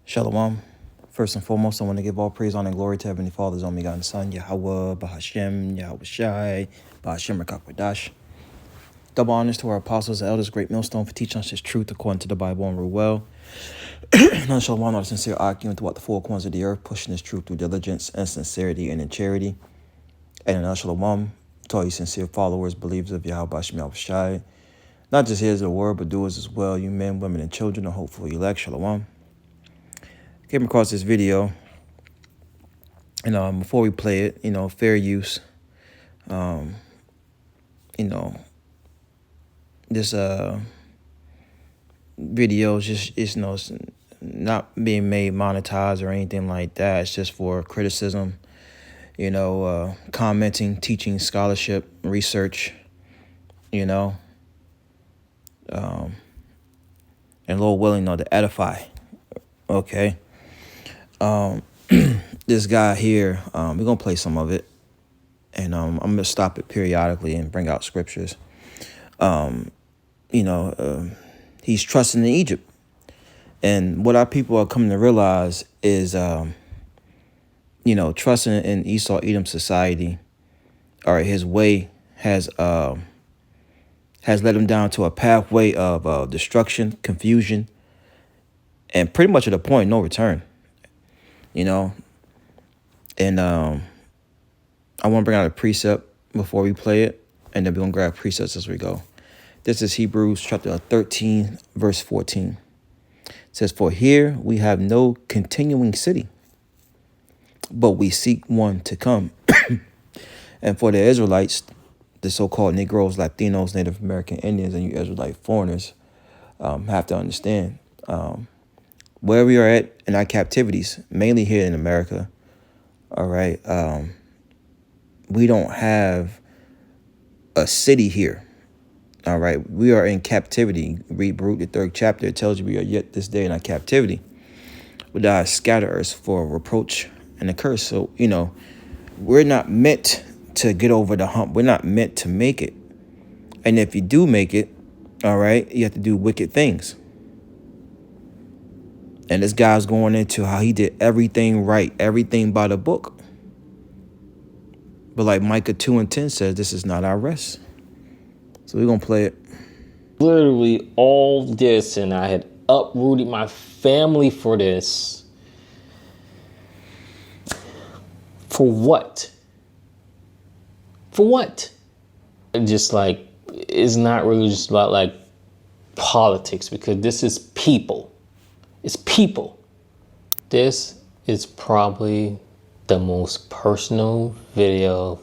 Shalom. First and foremost, I want to give all praise, honor, and glory to Heavenly Father's only begotten Son, Yahweh, Bahashem, Yahweh Shai, Bahashem Rakakwadash. Double honors to our apostles and elders, great millstone, for teaching us His truth according to the Bible and rule well. None shall want our sincere argument throughout the four corners of the earth, pushing this truth through diligence and sincerity and in charity. And in Shalom, to all you sincere followers, believers of Yahweh, Bahashem, Yahweh Shai, not just hearers of the word, but doers as well, you men, women, and children, are hopeful elect. Shalom. Came across this video, and before we play it, fair use. This video is just it's not being made monetized or anything like that. It's just for criticism, commenting, teaching, scholarship, research, and Lord willing, to edify. Okay. This guy here, we're gonna play some of it, and I'm gonna stop it periodically and bring out scriptures. He's trusting in Egypt, and what our people are coming to realize is, trusting in Esau Edom society, or his way has led him down to a pathway of destruction, confusion, and pretty much at a point no return. And I want to bring out a precept before we play it, and then we're going to grab precepts as we go. This is Hebrews chapter 13, verse 14. It says, "For here we have no continuing city, but we seek one to come." And for the Israelites, the so-called Negroes, Latinos, Native American Indians, and you Israelite foreigners have to understand where we are at in our captivities, mainly here in America. All right. We don't have a city here. All right. We are in captivity. Read Baruch, the 3rd chapter. It tells you we are yet this day in our captivity. We die scatter us for a reproach and a curse. So, we're not meant to get over the hump. We're not meant to make it. And if you do make it, all right, you have to do wicked things. And this guy's going into how he did everything right, everything by the book. But like Micah 2:10 says, this is not our rest. So we're going to play it. Literally all this, and I had uprooted my family for this. For what? For what? Just like, it's not really just about like politics, because this is people. It's people. This is probably the most personal video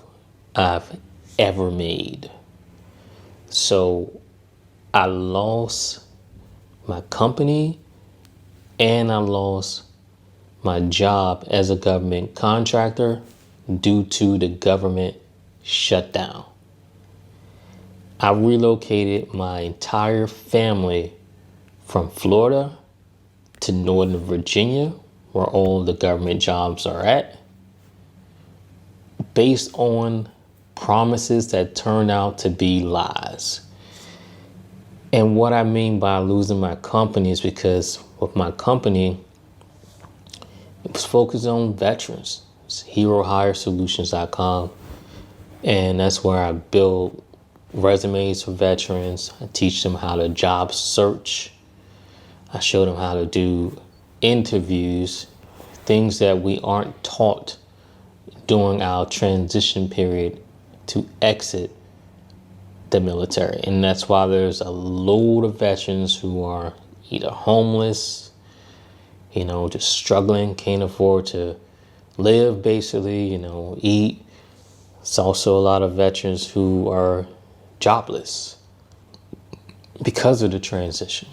I've ever made. So I lost my company and I lost my job as a government contractor due to the government shutdown. I relocated my entire family from Florida to Northern Virginia, where all the government jobs are at, based on promises that turned out to be lies. And what I mean by losing my company is because with my company, it was focused on veterans. It's HeroHireSolutions.com. And that's where I build resumes for veterans. I teach them how to job search. I show them how to do interviews, things that we aren't taught during our transition period to exit the military. And that's why there's a load of veterans who are either homeless, just struggling, can't afford to live, basically, eat. It's also a lot of veterans who are jobless because of the transition.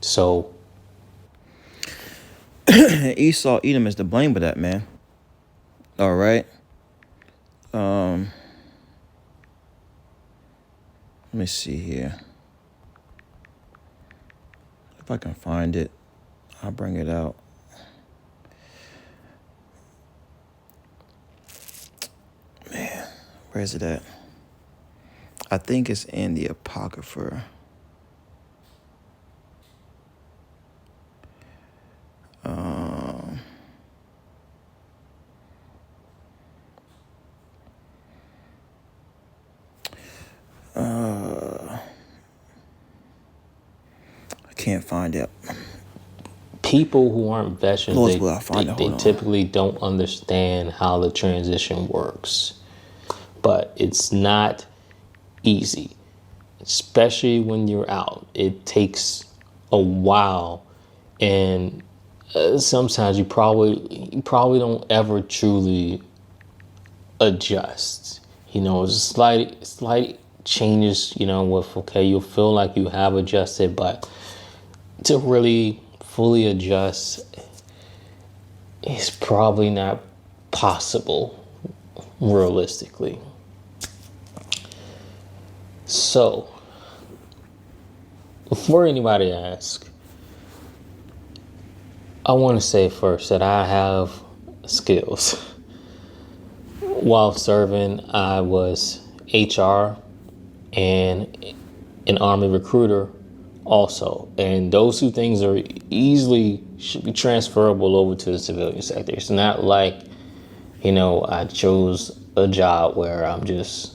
So Esau Edom is to blame for that, man. All right. Let me see here. If I can find it, I'll bring it out. Man, where is it at? I think it's in the Apocrypha. can't find it. People who aren't veterans, Lord's will, I find it. they Hold on. typically don't understand how the transition works. But it's not easy, especially when you're out. It takes a while, and sometimes you probably don't ever truly adjust. Slight changes. With you'll feel like you have adjusted, but to really fully adjust is probably not possible realistically. So, before anybody asks, I want to say first that I have skills. While serving, I was HR and an Army recruiter also. And those two things are should be transferable over to the civilian sector. It's not like, I chose a job where I'm just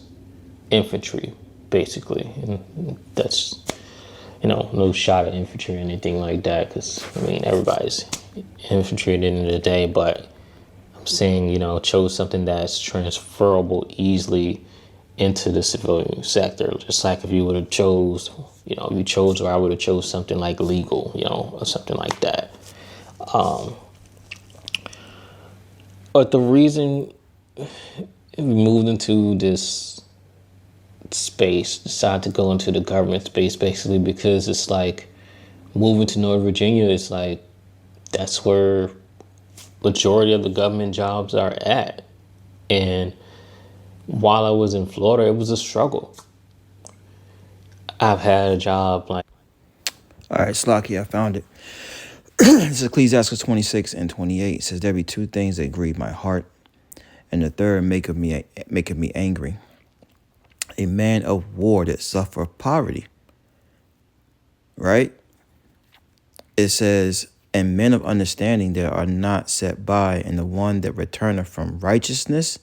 infantry, basically. And that's, no shot at infantry or anything like that, because, everybody's infantry at the end of the day. But I'm saying, chose something that's transferable easily into the civilian sector. Just like if you would have chose, if you chose, or I would have chose something like legal, or something like that. But the reason we moved into this space, decided to go into the government space, basically because it's like moving to Northern Virginia, it's like that's where majority of the government jobs are at. And while I was in Florida, it was a struggle. I've had a job like... All right, Slocky, I found it. This is Ecclesiastes 26 and 28. It says, there be two things that grieve my heart, and the third maketh me angry. A man of war that suffer poverty. Right? It says, and men of understanding that are not set by, and the one that returneth from righteousness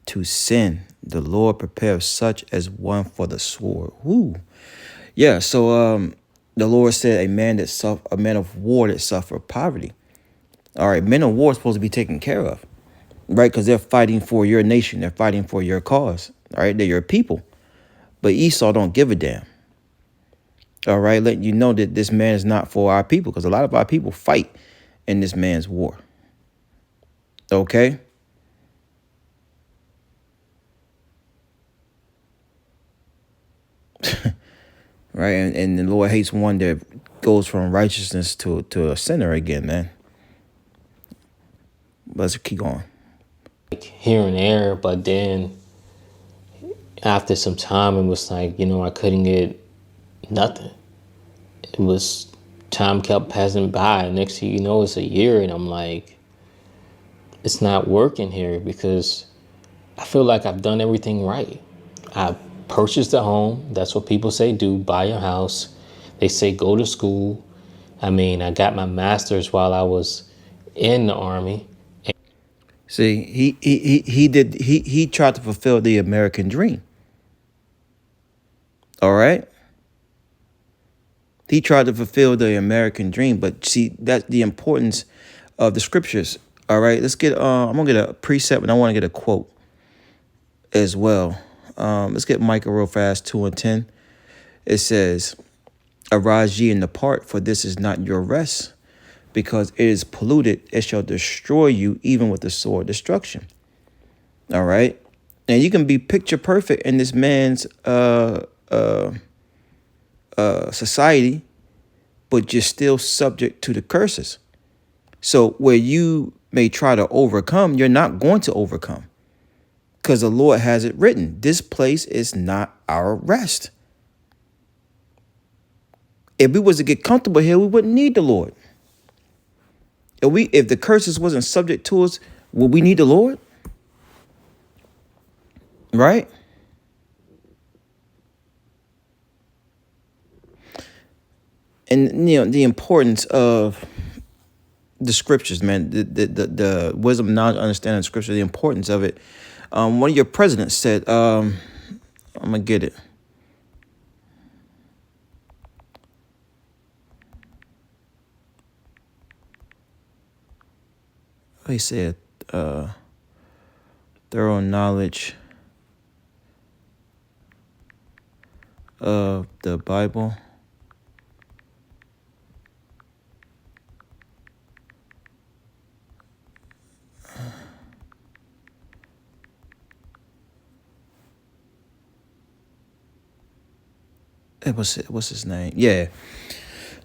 to sin. The Lord prepares such as one for the sword. Woo. Yeah, so the Lord said a man of war that suffer poverty. All right, men of war are supposed to be taken care of, right? Because they're fighting for your nation. They're fighting for your cause. All right, they're your people. But Esau don't give a damn. All right, letting you know that this man is not for our people, because a lot of our people fight in this man's war. Okay? Right? And the Lord hates one that goes from righteousness to a sinner again, man. Let's keep going. Here and there, but then after some time, it was like, I couldn't get nothing. It was, time kept passing by. Next thing you know, it's a year, and I'm like, it's not working here, because I feel like I've done everything right. I purchased a home. That's what people say do, buy a house. They say go to school. I got my master's while I was in the Army. See, he tried to fulfill the American dream. All right? He tried to fulfill the American dream, but see, that's the importance of the scriptures. All right, let's get I'm gonna get a precept, and I want to get a quote as well. Let's get Micah real fast, 2 and 10. It says, arise ye and depart, for this is not your rest, because it is polluted, it shall destroy you, even with the sword destruction. All right. And you can be picture perfect in this man's society, but you're still subject to the curses. So where you may try to overcome, you're not going to overcome, because the Lord has it written. This place is not our rest. If we was to get comfortable here, we wouldn't need the Lord. If the curses wasn't subject to us, would we need the Lord? Right? And the importance of the scriptures, man, the wisdom, knowledge, understanding of scripture, the importance of it. One of your presidents said, I'm gonna get it. He said, thorough knowledge of the Bible. What's his name? Yeah.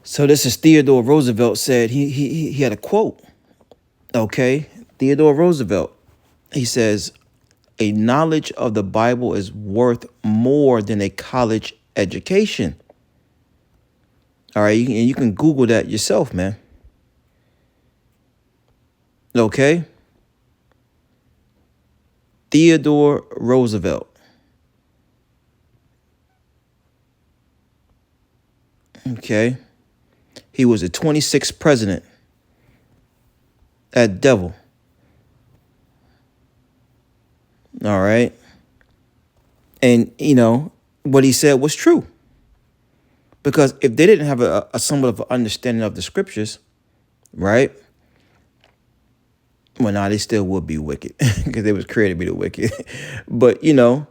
So this is Theodore Roosevelt said he had a quote. Okay, Theodore Roosevelt. He says, "A knowledge of the Bible is worth more than a college education." All right, you can Google that yourself, man. Okay, Theodore Roosevelt. Okay, he was the 26th president. That devil. All right, and what he said was true. Because if they didn't have a somewhat of an understanding of the scriptures, right? Well, now they still would be wicked because they was created to be the wicked. But even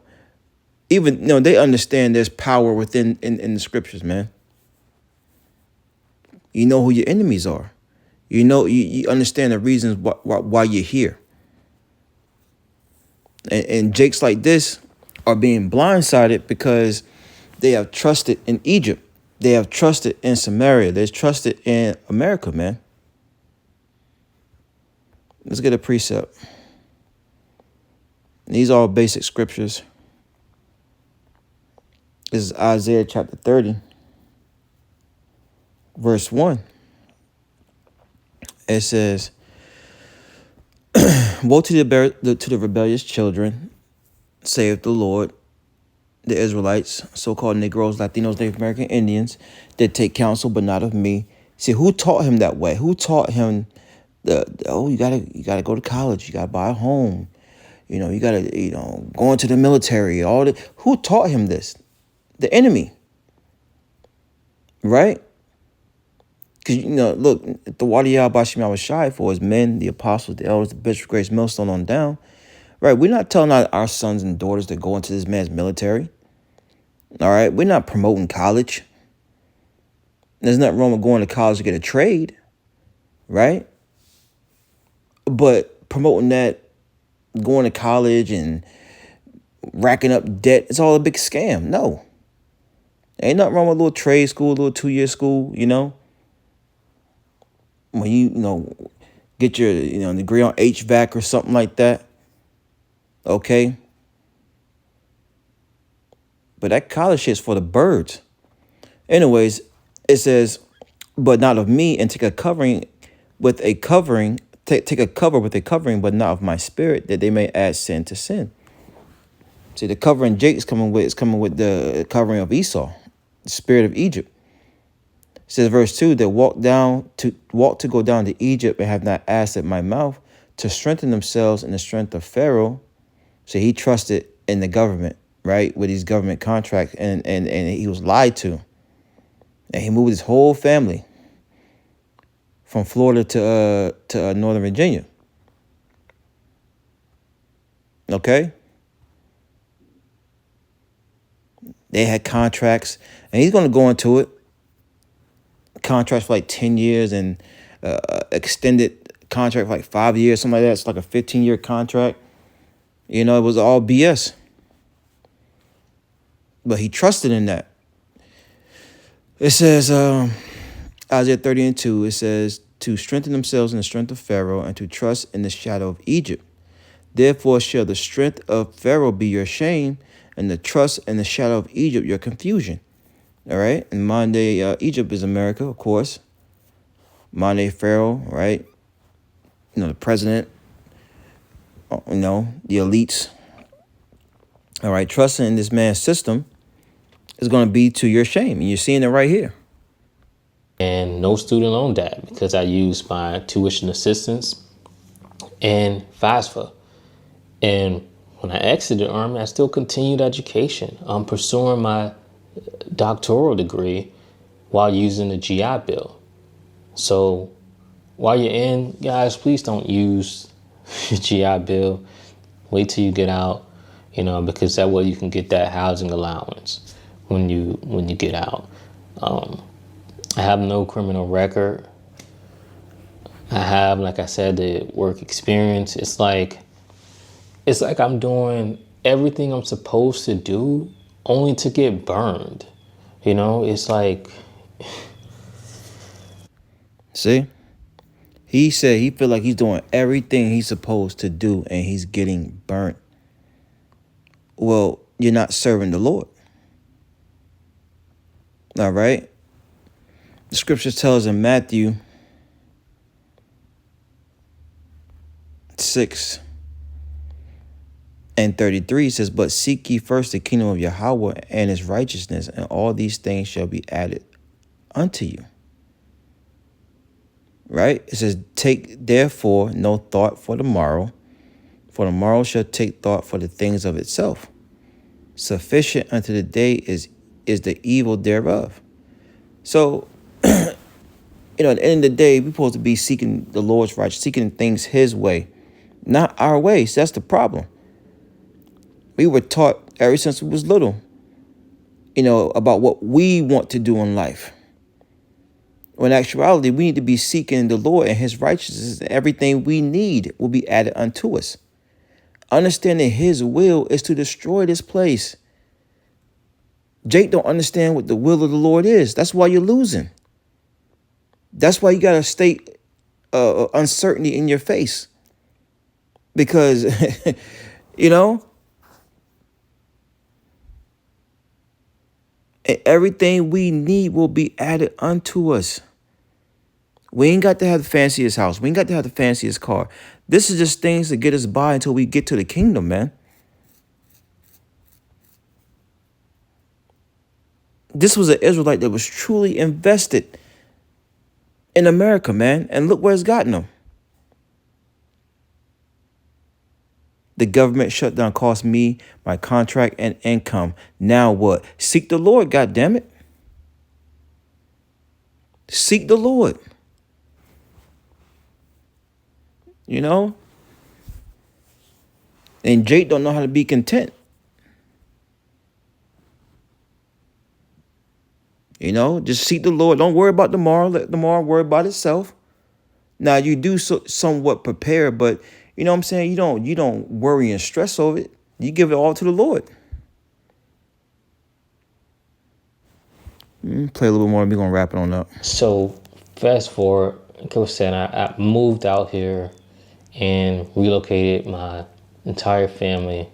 they understand there's power within in the scriptures, man. You know who your enemies are. You understand the reasons why you're here. And jakes like this are being blindsided because they have trusted in Egypt. They have trusted in Samaria. They've trusted in America, man. Let's get a precept. These are all basic scriptures. This is Isaiah chapter 30, verse 1. It says, "Woe to the rebellious children, saith the Lord. The Israelites, so-called Negroes, Latinos, Native American Indians, did take counsel, but not of me." See, who taught him that way? Who taught him you gotta go to college, you gotta buy a home, you gotta go into the military, who taught him this? The enemy. Right? Because look, the Wadiyah Bashim was shy for his men, the apostles, the elders, the bishop, grace, millstone on down. Right? We're not telling our sons and daughters to go into this man's military. All right, we're not promoting college. There's nothing wrong with going to college to get a trade, right? But promoting that, going to college and racking up debt, it's all a big scam. No. Ain't nothing wrong with a little trade school, a little 2-year school, When you, get your, degree on HVAC or something like that. Okay? But that college shit's for the birds. Anyways, it says, "But not of me, and take a covering with a covering, take a cover with a covering, but not of my spirit, that they may add sin to sin." See, the covering Jake is coming with the covering of Esau, the spirit of Egypt. It says verse 2, "That walk to go down to Egypt and have not asked at my mouth, to strengthen themselves in the strength of Pharaoh." So he trusted in the government, right? With these government contracts, and he was lied to. And he moved his whole family from Florida to Northern Virginia. Okay? They had contracts, and he's going to go into it. Contracts for like 10 years and extended contract for like 5 years, something like that. It's like a 15-year contract. It was all BS. But he trusted in that. It says, Isaiah 30:2, it says, "To strengthen themselves in the strength of Pharaoh, and to trust in the shadow of Egypt. Therefore shall the strength of Pharaoh be your shame, and the trust in the shadow of Egypt your confusion." All right? And modern day Egypt is America, of course. Modern day Pharaoh, right? The president, the elites. All right? Trusting in this man's system is going to be to your shame. And you're seeing it right here. And no student loan debt because I use my tuition assistance and FAFSA. And when I exited the Army, I still continued education. I'm pursuing my doctoral degree while using the GI Bill. So while you're in, guys, please don't use your GI Bill. Wait till you get out, because that way you can get that housing allowance when you get out. I have no criminal record. I have, like I said, the work experience. It's like I'm doing everything I'm supposed to do only to get burned. It's like, See? He said he feel like he's doing everything he's supposed to do and he's getting burnt. Well, you're not serving the Lord. All right? The scripture tells in Matthew 6:33 says, but seek ye first the kingdom of Yahweh and his righteousness, and all these things shall be added unto you. Right? It says, take therefore no thought for tomorrow shall take thought for the things of itself. Sufficient unto the day is the evil thereof. So, at the end of the day, we're supposed to be seeking the Lord's righteousness, seeking things his way, not our ways. That's the problem. We were taught ever since we was little, about what we want to do in life. When in actuality, we need to be seeking the Lord and his righteousness, and everything we need will be added unto us. Understanding his will is to destroy this place. Jake don't understand what the will of the Lord is. That's why you're losing. That's why you got to state uncertainty in your face. Because, everything we need will be added unto us. We ain't got to have the fanciest house. We ain't got to have the fanciest car. This is just things to get us by until we get to the kingdom, man. This was an Israelite that was truly invested in America, man. And look where it's gotten them. The government shutdown cost me my contract and income. Now what? Seek the Lord, goddammit. Seek the Lord. And Jake don't know how to be content. Just seek the Lord. Don't worry about tomorrow. Let tomorrow worry about itself. Now you do somewhat prepare, but you know what I'm saying? You don't worry and stress over it. You give it all to the Lord. Play a little bit more and we're gonna wrap it on up. So fast forward, like I was saying, I moved out here and relocated my entire family.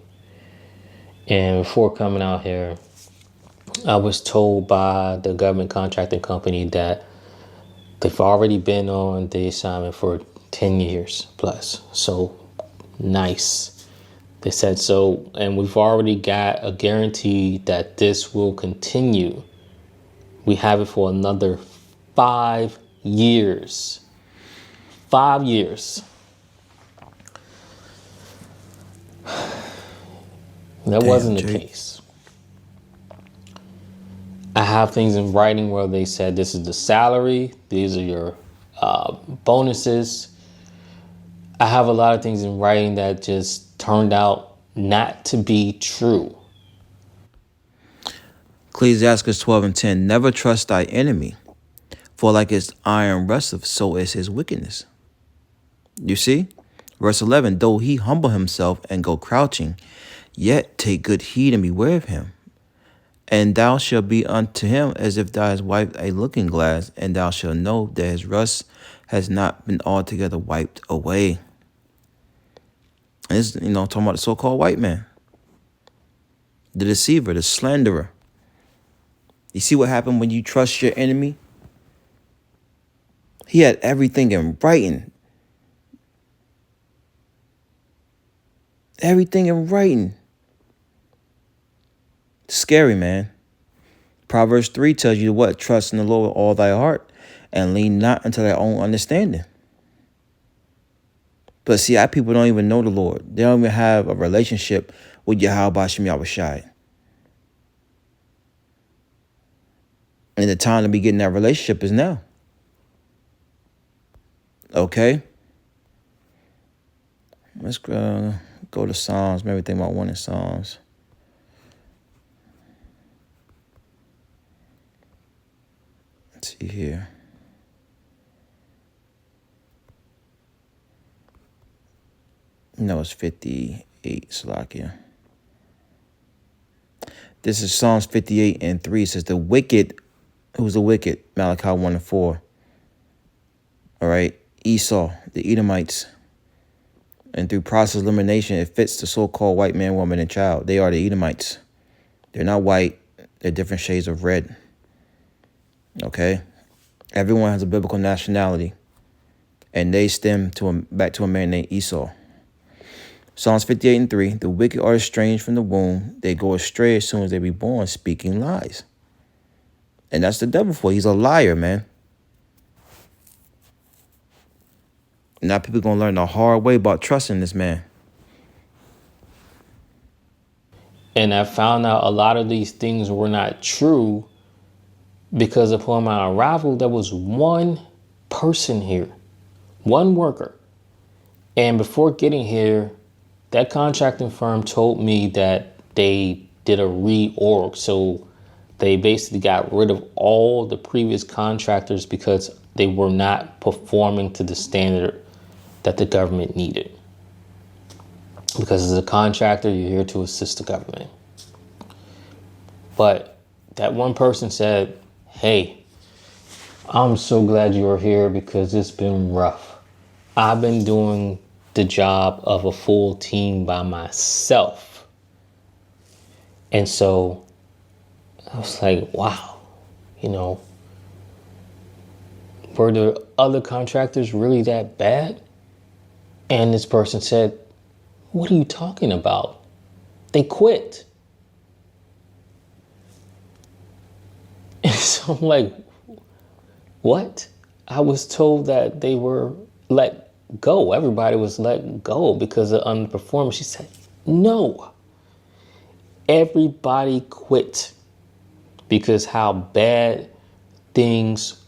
And before coming out here, I was told by the government contracting company that they've already been on the assignment for 10 years plus. So nice. They said so, and we've already got a guarantee that this will continue. We have it for another 5 years. 5 years. That wasn't the case. I have things in writing where they said this is the salary, these are your bonuses. I have a lot of things in writing that just turned out not to be true. Ecclesiastes 12:10. Never trust thy enemy, for like his iron rusteth, so is his wickedness. You see? Verse 11. Though he humble himself and go crouching, yet take good heed and beware of him. And thou shalt be unto him as if thou hast wiped a looking glass, and thou shalt know that his rust has not been altogether wiped away. And this, talking about the so-called white man, the deceiver, the slanderer. You see what happened when you trust your enemy? He had everything in writing. Everything in writing. Scary, man. Proverbs 3 tells you what? Trust in the Lord with all thy heart and lean not unto thy own understanding. But see, our people don't even know the Lord. They don't even have a relationship with Yahweh Bashem Yahushai. And the time to be getting that relationship is now. Okay? Let's go to Psalms. Maybe think about one in Psalms. Let's see here. No, it's 58, Salakia. This is Psalms 58 and 3. It says, the wicked, who's the wicked? Malachi 1 and 4. All right, Esau, the Edomites. And through process elimination, it fits the so-called white man, woman, and child. They are the Edomites. They're not white. They're different shades of red. Okay? Everyone has a biblical nationality. And they stem back to a man named Esau. Psalms 58 and 3, the wicked are estranged from the womb. They go astray as soon as they be born, speaking lies. And that's the devil for you. He's a liar, man. Now people going to learn the hard way about trusting this man. And I found out a lot of these things were not true because upon my arrival, there was one person here, one worker. And before getting here, that contracting firm told me that they did a reorg. So they basically got rid of all the previous contractors because they were not performing to the standard that the government needed. Because as a contractor, you're here to assist the government. But that one person said, hey, I'm so glad you're here because it's been rough. I've been doing the job of a full team by myself. And so I was like, wow, were the other contractors really that bad? And this person said, what are you talking about? They quit. And so I'm like, what? I was told that they were let go. Everybody was let go because of underperformance. She said, no. Everybody quit because how bad things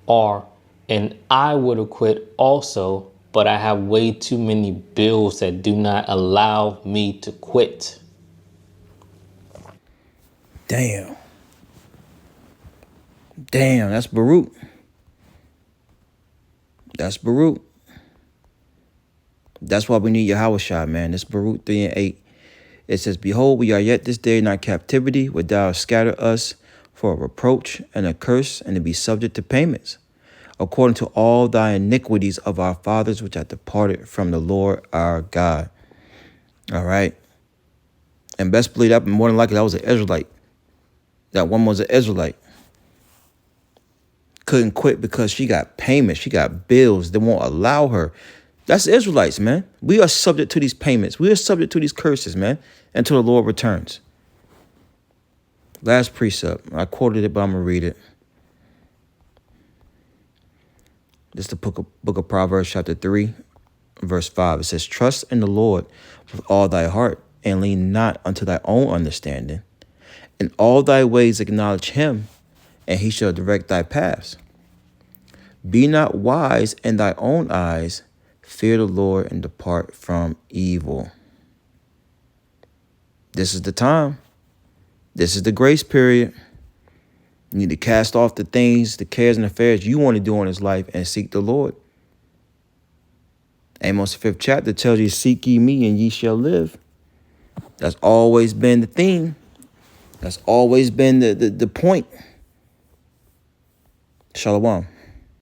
are. And I would have quit also, but I have way too many bills that do not allow me to quit. Damn, that's Baruch. That's Baruch. That's why we need Yahushua, man. This Baruch 3 and 8. It says, behold, we are yet this day in our captivity, where thou hast scattered us for a reproach and a curse, and to be subject to payments, according to all thy iniquities of our fathers, which have departed from the Lord our God. All right. And best believe that more than likely that was an Israelite. That woman was an Israelite. Couldn't quit because she got payments. She got bills. They won't allow her. That's the Israelites, man. We are subject to these payments. We are subject to these curses, man, until the Lord returns. Last precept. I quoted it, but I'm going to read it. This is the book of Proverbs, chapter 3, verse 5. It says, trust in the Lord with all thy heart, and lean not unto thy own understanding. In all thy ways acknowledge him, and he shall direct thy paths. Be not wise in thy own eyes. Fear the Lord and depart from evil. This is the time. This is the grace period. You need to cast off the things, the cares and affairs you want to do in this life and seek the Lord. Amos 5th chapter tells you, seek ye me and ye shall live. That's always been the theme. That's always been the point. Shalom.